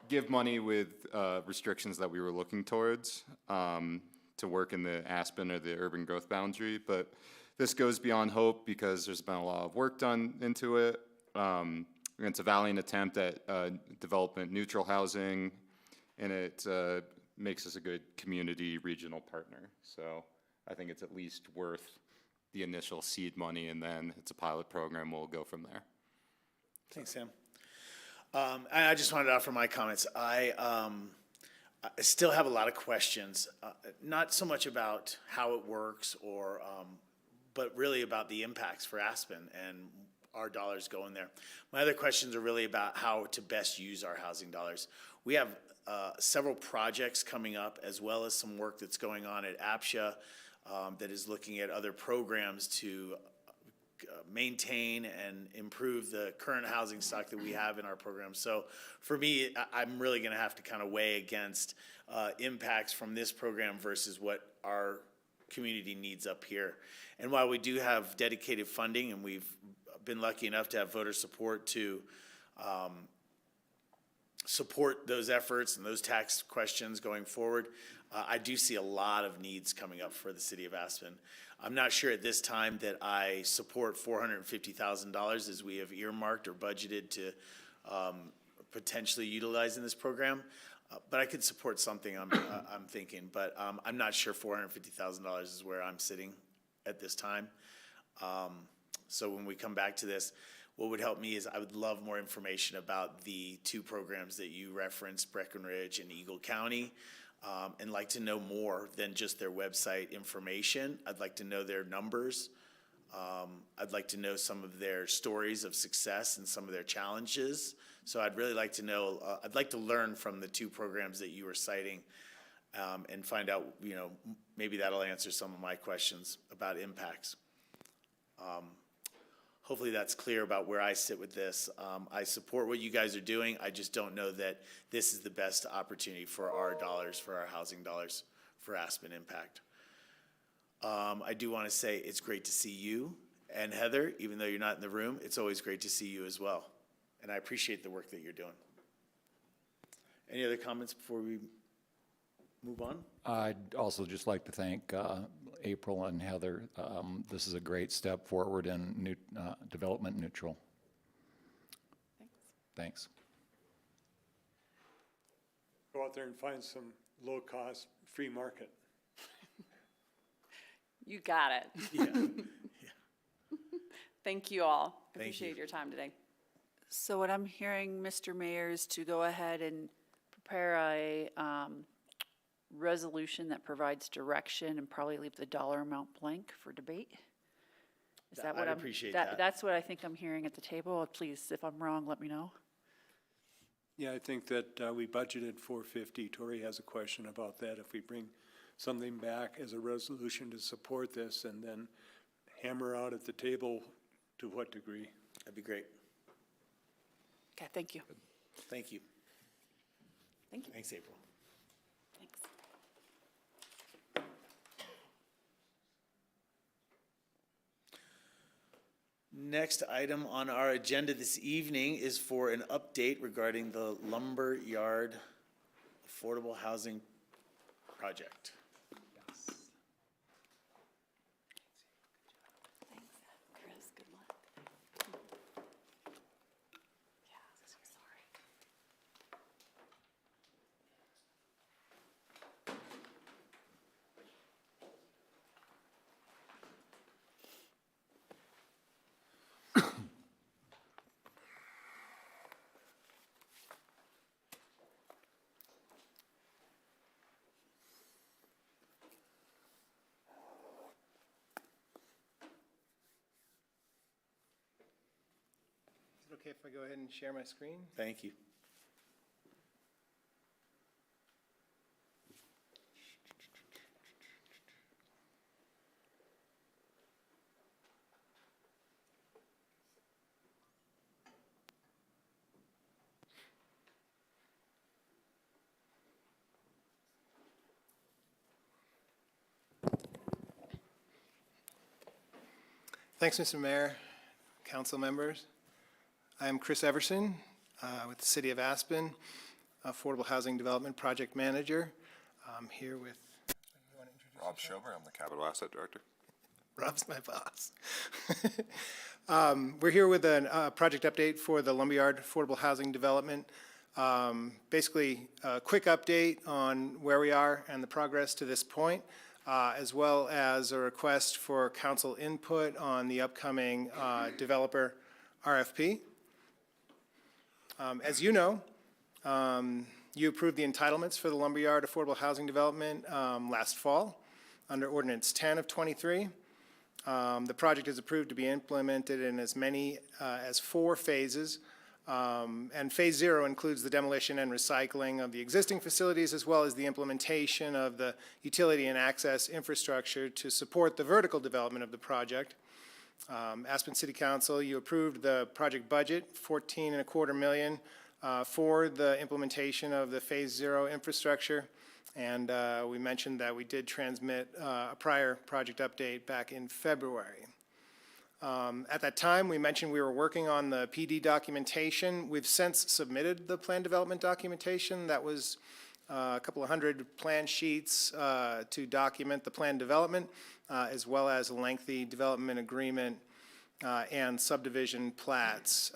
S4: give money with restrictions that we were looking towards to work in the Aspen or the urban growth boundary. But this goes beyond hope because there's been a lot of work done into it. It's a valiant attempt at development neutral housing, and it makes us a good community regional partner. So I think it's at least worth the initial seed money, and then it's a pilot program. We'll go from there.
S1: Thanks, Sam. I just wanted to offer my comments. I still have a lot of questions, not so much about how it works or, but really about the impacts for Aspen and our dollars going there. My other questions are really about how to best use our housing dollars. We have several projects coming up, as well as some work that's going on at APSHA that is looking at other programs to maintain and improve the current housing stock that we have in our program. So for me, I'm really going to have to kind of weigh against impacts from this program versus what our community needs up here. And while we do have dedicated funding, and we've been lucky enough to have voter support to support those efforts and those tax questions going forward, I do see a lot of needs coming up for the city of Aspen. I'm not sure at this time that I support $450,000 as we have earmarked or budgeted to potentially utilize in this program, but I could support something I'm thinking, but I'm not sure $450,000 is where I'm sitting at this time. So when we come back to this, what would help me is I would love more information about the two programs that you referenced, Breckenridge and Eagle County, and like to know more than just their website information. I'd like to know their numbers. I'd like to know some of their stories of success and some of their challenges. So I'd really like to know, I'd like to learn from the two programs that you were citing and find out, you know, maybe that'll answer some of my questions about impacts. Hopefully that's clear about where I sit with this. I support what you guys are doing. I just don't know that this is the best opportunity for our dollars, for our housing dollars, for Aspen Impact. I do want to say it's great to see you and Heather, even though you're not in the room. It's always great to see you as well. And I appreciate the work that you're doing. Any other comments before we move on?
S5: I'd also just like to thank April and Heather. This is a great step forward in development neutral. Thanks.
S7: Go out there and find some low-cost free market.
S3: You got it.
S1: Yeah.
S3: Thank you all.
S1: Thank
S3: Appreciate
S1: you.
S3: your time today.
S9: So what I'm hearing, Mr. Mayor, is to go ahead and prepare a resolution that provides direction and probably leave the dollar amount blank for debate. Is that what
S1: I'd
S9: I'm?
S1: appreciate that.
S9: That's what I think I'm hearing at the table. Please, if I'm wrong, let me know.
S7: Yeah, I think that we budgeted 450. Tori has a question about that. If we bring something back as a resolution to support this and then hammer out at the table, to what degree?
S1: That'd be great.
S9: Okay, thank you.
S1: Thank you.
S3: Thank you.
S1: Thanks, April.
S3: Thanks.
S1: Next item on our agenda this evening is for an update regarding the Lumberyard Affordable Housing Project.
S3: Thanks, Chris. Good luck. Yeah, sorry.
S10: Is it okay if I go ahead and share my screen?
S1: Thank you.
S10: Thanks, Mr. Mayor, council members. I am Chris Everson with the City of Aspen. Affordable Housing Development Project Manager. I'm here with, you want to introduce
S11: Rob Schober, I'm the Capital Asset Director.
S10: Rob's my boss. We're here with a project update for the Lumberyard Affordable Housing Development. Basically, a quick update on where we are and the progress to this point, as well as a request for council input on the upcoming developer RFP. As you know, you approved the entitlements for the Lumberyard Affordable Housing Development last fall under Ordinance 10 of 23. The project is approved to be implemented in as many as 4 phases. And Phase 0 includes the demolition and recycling of the existing facilities, as well as the implementation of the utility and access infrastructure to support the vertical development of the project. Aspen City Council, you approved the project budget, $14.25 million for the implementation of the Phase 0 infrastructure. And we mentioned that we did transmit a prior project update back in February. At that time, we mentioned we were working on the PD documentation. We've since submitted the plan development documentation. That was a couple of hundred plan sheets to document the plan development, as well as a lengthy development agreement and subdivision plats.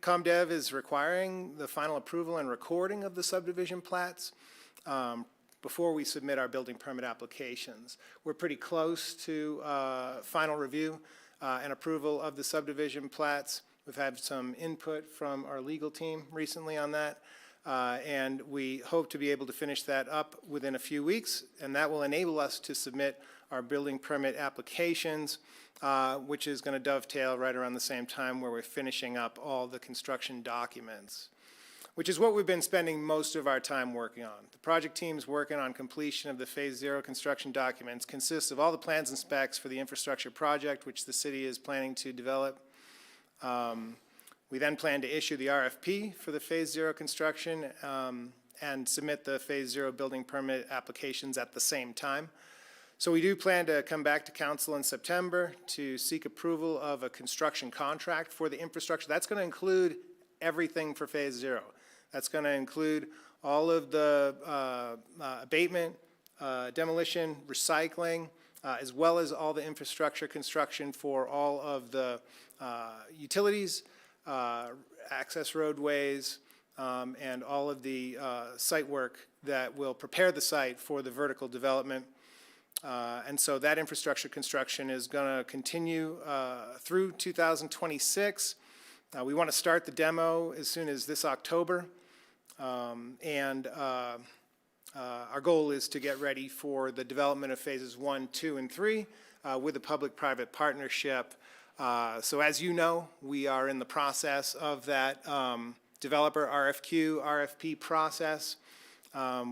S10: ComDev is requiring the final approval and recording of the subdivision plats before we submit our building permit applications. We're pretty close to final review and approval of the subdivision plats. We've had some input from our legal team recently on that, and we hope to be able to finish that up within a few weeks, and that will enable us to submit our building permit applications, which is going to dovetail right around the same time where we're finishing up all the construction documents, which is what we've been spending most of our time working on. The project team's working on completion of the Phase 0 construction documents, consists of all the plans and specs for the infrastructure project, which the city is planning to develop. We then plan to issue the RFP for the Phase 0 construction and submit the Phase 0 building permit applications at the same time. So we do plan to come back to council in September to seek approval of a construction contract for the infrastructure. That's going to include everything for Phase 0. That's going to include all of the abatement, demolition, recycling, as well as all the infrastructure construction for all of the utilities, access roadways, and all of the site work that will prepare the site for the vertical development. And so that infrastructure construction is going to continue through 2026. We want to start the demo as soon as this October. And our goal is to get ready for the development of phases 1, 2, and 3 with a public-private partnership. So as you know, we are in the process of that developer RFQ, RFP process.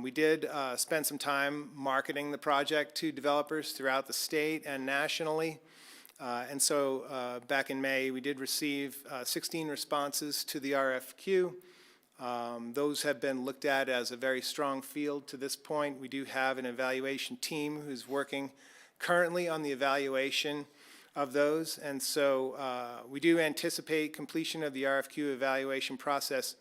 S10: We did spend some time marketing the project to developers throughout the state and nationally. And so back in May, we did receive 16 responses to the RFQ. Those have been looked at as a very strong field to this point. We do have an evaluation team who's working currently on the evaluation of those. And so we do anticipate completion of the RFQ evaluation process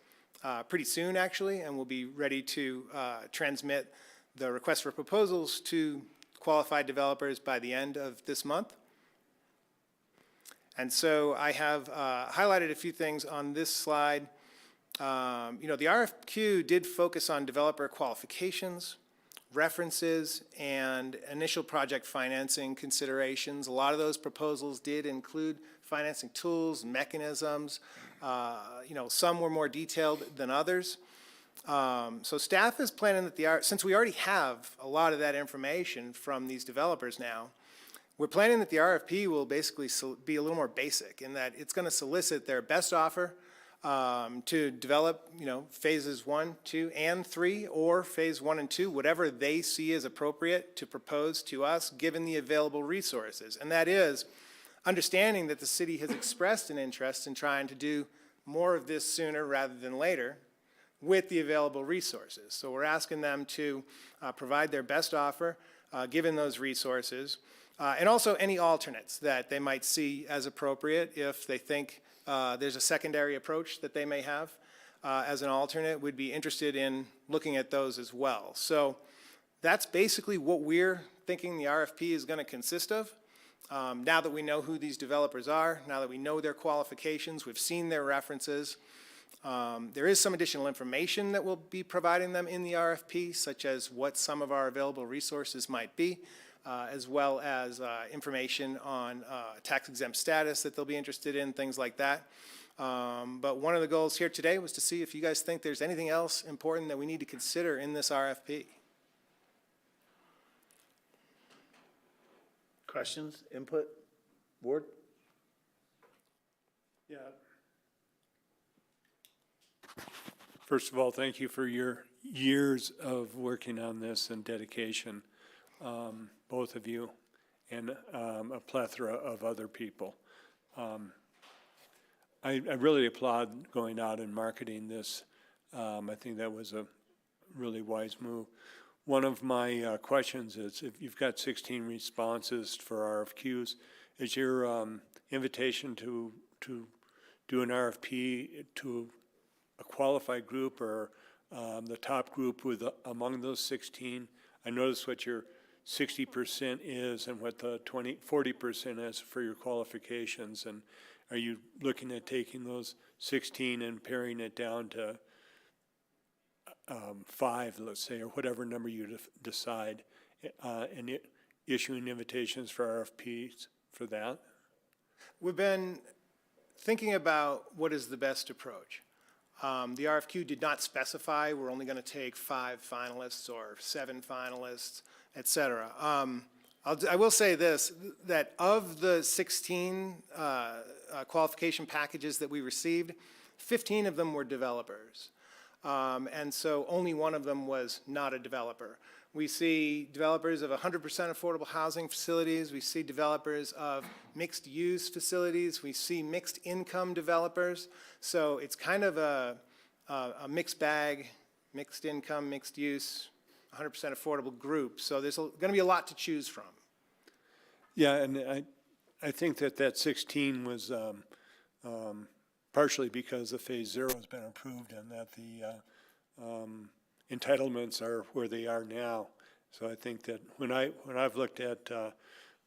S10: pretty soon, actually, and we'll be ready to transmit the request for proposals to qualified developers by the end of this month. And so I have highlighted a few things on this slide. You know, the RFQ did focus on developer qualifications, references, and initial project financing considerations. A lot of those proposals did include financing tools, mechanisms. You know, some were more detailed than others. So staff is planning that since we already have a lot of that information from these developers now, we're planning that the RFP will basically be a little more basic in that it's going to solicit their best offer to develop, you know, phases 1, 2, and 3, or phase 1 and 2, whatever they see as appropriate to propose to us, given the available resources. And that is understanding that the city has expressed an interest in trying to do more of this sooner rather than later with the available resources. So we're asking them to provide their best offer, given those resources, and also any alternates that they might see as appropriate if they think there's a secondary approach that they may have. as an alternate would be interested in looking at those as well. So that's basically what we're thinking the RFP is going to consist of. Now that we know who these developers are, now that we know their qualifications, we've seen their references, there is some additional information that we'll be providing them in the RFP, such as what some of our available resources might be, as well as information on tax exempt status that they'll be interested in, things like that. But one of the goals here today was to see if you guys think there's anything else important that we need to consider in this RFP.
S1: Questions, input, board?
S7: Yeah. First of all, thank you for your years of working on this and dedication, both of you, and a plethora of other people. I really applaud going out and marketing this. I think that was a really wise move. One of my questions is, if you've got 16 responses for RFQs, is your invitation to do an RFP to a qualified group or the top group with among those 16? I noticed what your 60% is and what the 40% is for your qualifications. And are you looking at taking those 16 and paring it down to 5, let's say, or whatever number you decide, and issuing invitations for RFPs for that?
S10: We've been thinking about what is the best approach. The RFQ did not specify we're only going to take 5 finalists or 7 finalists, et cetera. I will say this, that of the 16 qualification packages that we received, 15 of them were developers. And so only one of them was not a developer. We see developers of 100% affordable housing facilities. We see developers of mixed-use facilities. We see mixed-income developers. So it's kind of a mixed bag, mixed income, mixed use, 100% affordable group. So there's going to be a lot to choose from.
S7: Yeah, and I think that 16 was partially because the Phase 0 has been approved and that the entitlements are where they are now. So I think that when I've looked at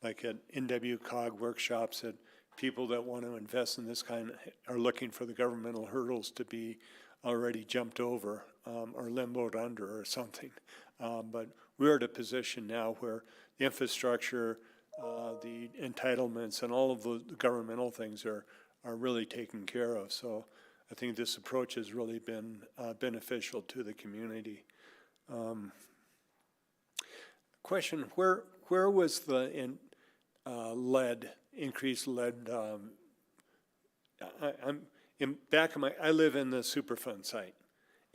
S7: like at NWCOG workshops, that people that want to invest in this kind are looking for the governmental hurdles to be already jumped over or limboed under or something. But we're at a position now where the infrastructure, the entitlements, and all of the governmental things are really taken care of. So I think this approach has really been beneficial to the community. Question, where was the increased lead? I live in the Superfund site,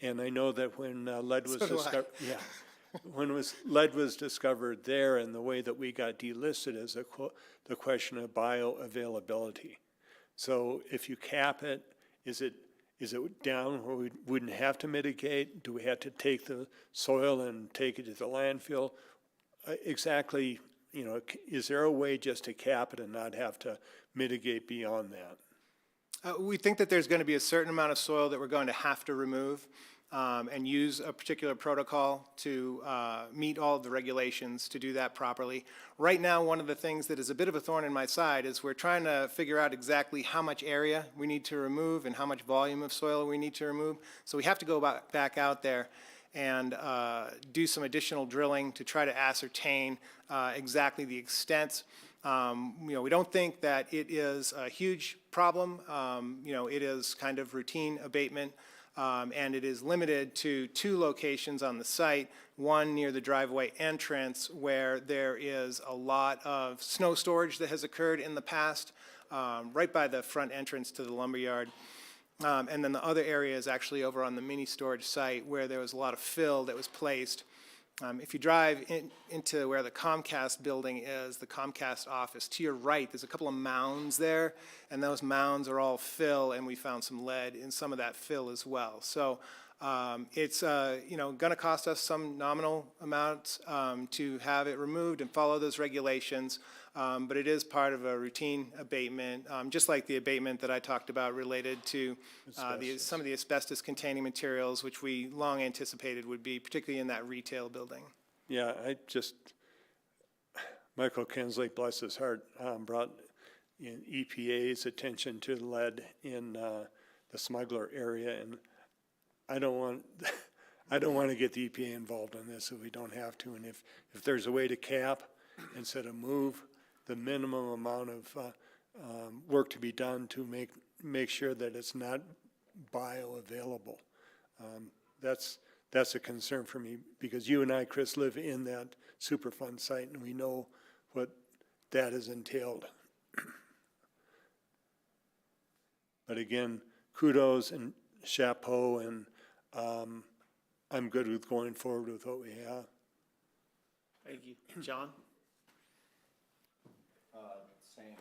S7: and I know that when lead was discovered, lead was discovered there, and the way that we got delisted is the question of bioavailability. So if you cap it, is it down where we wouldn't have to mitigate? Do we have to take the soil and take it to the landfill? Exactly, is there a way just to cap it and not have to mitigate beyond that?
S10: We think that there's going to be a certain amount of soil that we're going to have to remove and use a particular protocol to meet all of the regulations to do that properly. Right now, one of the things that is a bit of a thorn in my side is we're trying to figure out exactly how much area we need to remove and how much volume of soil we need to remove. So we have to go back out there and do some additional drilling to try to ascertain exactly the extent. We don't think that it is a huge problem. It is kind of routine abatement, and it is limited to 2 locations on the site, one near the driveway entrance where there is a lot of snow storage that has occurred in the past, right by the front entrance to the lumberyard. And then the other area is actually over on the mini storage site where there was a lot of fill that was placed. If you drive into where the Comcast building is, the Comcast office, to your right, there's a couple of mounds there, and those mounds are all fill, and we found some lead in some of that fill as well. So it's going to cost us some nominal amounts to have it removed and follow those regulations. but it is part of a routine abatement, just like the abatement that I talked about related to some of the asbestos-containing materials, which we long anticipated would be, particularly in that retail building.
S7: Yeah, Michael Kinsley, bless his heart, brought in EPA's attention to lead in the smuggler area, and I don't want to get the EPA involved in this if we don't have to. And if there's a way to cap instead of move the minimum amount of work to be done to make sure that it's not bioavailable, that's a concern for me, because you and I, Chris, live in that Superfund site, and we know what that has entailed. But again, kudos and chapeau, and I'm good with going forward with what we have.
S1: Thank you. John?
S5: Same.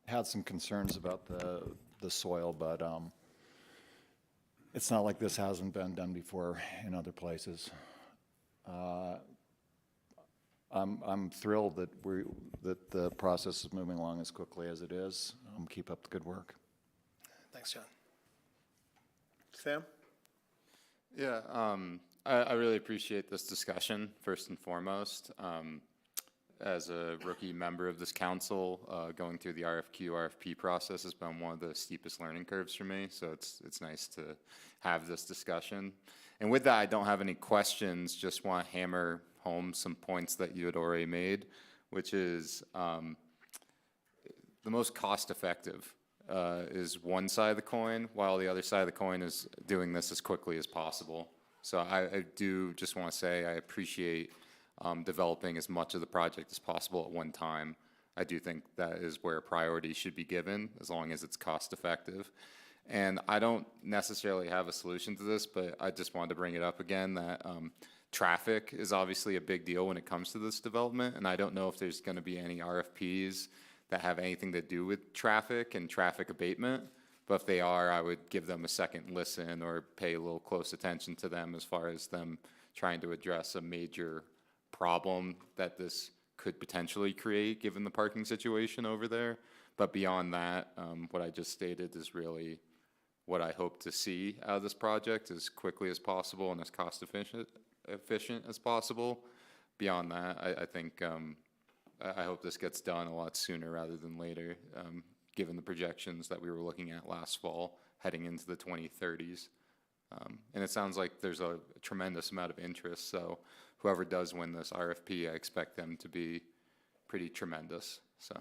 S5: Had some concerns about the soil, but it's not like this hasn't been done before in other places. I'm thrilled that the process is moving along as quickly as it is. Keep up the good work.
S10: Thanks, John.
S1: Sam?
S4: Yeah, I really appreciate this discussion, first and foremost. As a rookie member of this council, going through the RFP process has been one of the steepest learning curves for me, so it's nice to have this discussion. And with that, I don't have any questions, just want to hammer home some points that you had already made, which is the most cost-effective is one side of the coin, while the other side of the coin is doing this as quickly as possible. So I do just want to say I appreciate developing as much of the project as possible at one time. I do think that is where priority should be given, as long as it's cost-effective. And I don't necessarily have a solution to this, but I just wanted to bring it up again, that traffic is obviously a big deal when it comes to this development, and I don't know if there's going to be any RFPs that have anything to do with traffic and traffic abatement, but if they are, I would give them a second listen or pay a little close attention to them as far as them trying to address a major problem that this could potentially create given the parking situation over there. But beyond that, what I just stated is really what I hope to see out of this project as quickly as possible and as cost efficient as possible. Beyond that, I think I hope this gets done a lot sooner rather than later, given the projections that we were looking at last fall heading into the 2030s. And it sounds like there's a tremendous amount of interest, so whoever does win this RFP, I expect them to be pretty tremendous. So,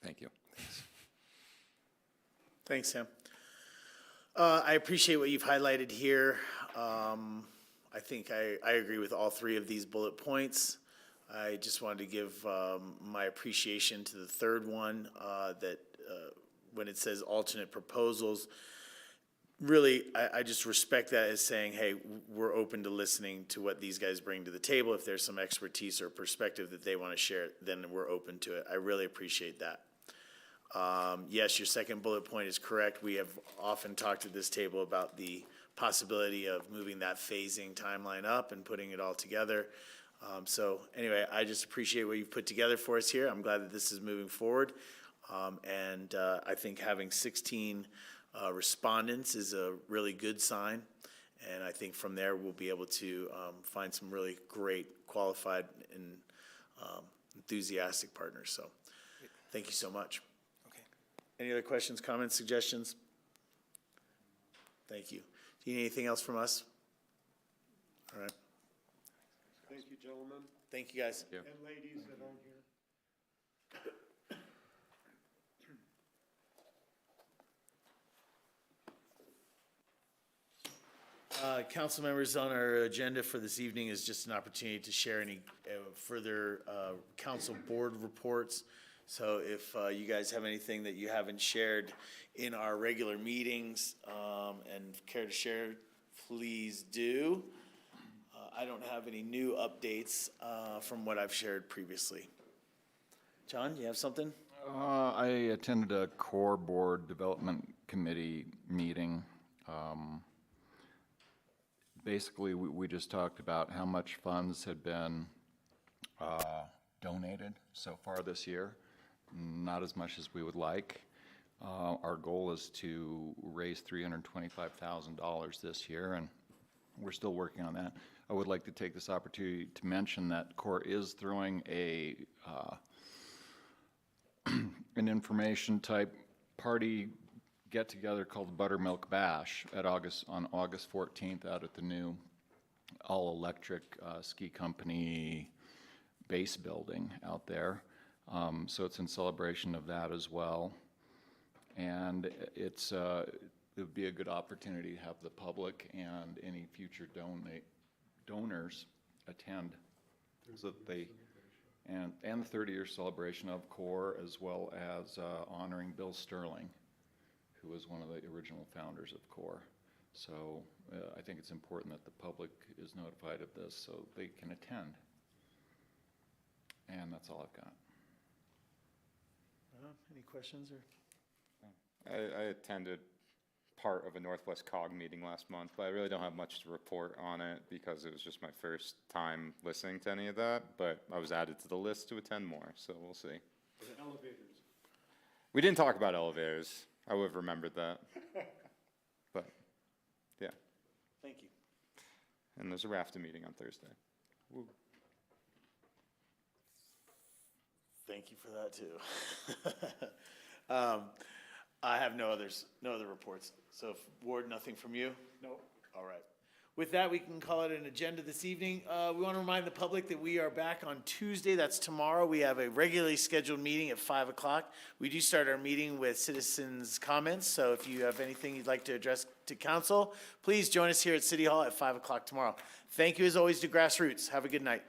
S4: thank you.
S1: Thanks, Sam. I appreciate what you've highlighted here. I think I agree with all three of these bullet points. I just wanted to give my appreciation to the third one, that when it says alternate proposals, really, I just respect that as saying, hey, we're open to listening to what these guys bring to the table. If there's some expertise or perspective that they want to share, then we're open to it. I really appreciate that. Yes, your second bullet point is correct. We have often talked at this table about the possibility of moving that phasing timeline up and putting it all together. So anyway, I just appreciate what you've put together for us here. I'm glad that this is moving forward. And I think having 16 respondents is a really good sign. And I think from there, we'll be able to find some really great, qualified, and enthusiastic partners. So thank you so much.
S10: Okay.
S1: Any other questions, comments, suggestions? Thank you. Do you need anything else from us? All right.
S7: Thank you, gentlemen.
S1: Thank you, guys.
S7: And ladies that aren't here.
S1: Council members, on our agenda for this evening is just an opportunity to share any further council board reports. So if you guys have anything that you haven't shared in our regular meetings and care to share, please do. I don't have any new updates from what I've shared previously. John, you have something?
S5: I attended a core board development committee meeting. Basically, we just talked about how much funds had been donated so far this year. Not as much as we would like. Our goal is to raise $325,000 this year, and we're still working on that. I would like to take this opportunity to mention that CoA is throwing an information type party get-together called Buttermilk Bash on August 14th out at the new all-electric ski company base building out there. So it's in celebration of that as well. And it would be a good opportunity to have the public and any future donors attend, so that they, and the 30-year celebration of CoA, as well as honoring Bill Sterling, who was one of the original founders of CoA. So I think it's important that the public is notified of this so they can attend. And that's all I've got.
S1: Any questions or?
S4: I attended part of a Northwest COG meeting last month, but I really don't have much to report on it because it was just my first time listening to any of that, but I was added to the list to attend more, so we'll see.
S7: Elevators.
S4: We didn't talk about elevators. I would have remembered that. But, yeah.
S1: Thank you.
S4: And there's a RAFTA meeting on Thursday. Woo.
S1: Thank you for that too. I have no other reports. So if Ward, nothing from you? No. All right. With that, we can call it an agenda this evening. We want to remind the public that we are back on Tuesday. That's tomorrow. We have a regularly scheduled meeting at 5 o'clock. We do start our meeting with citizens' comments. So if you have anything you'd like to address to council, please join us here at City Hall at 5 o'clock tomorrow. Thank you as always to GrassRoots. Have a good night.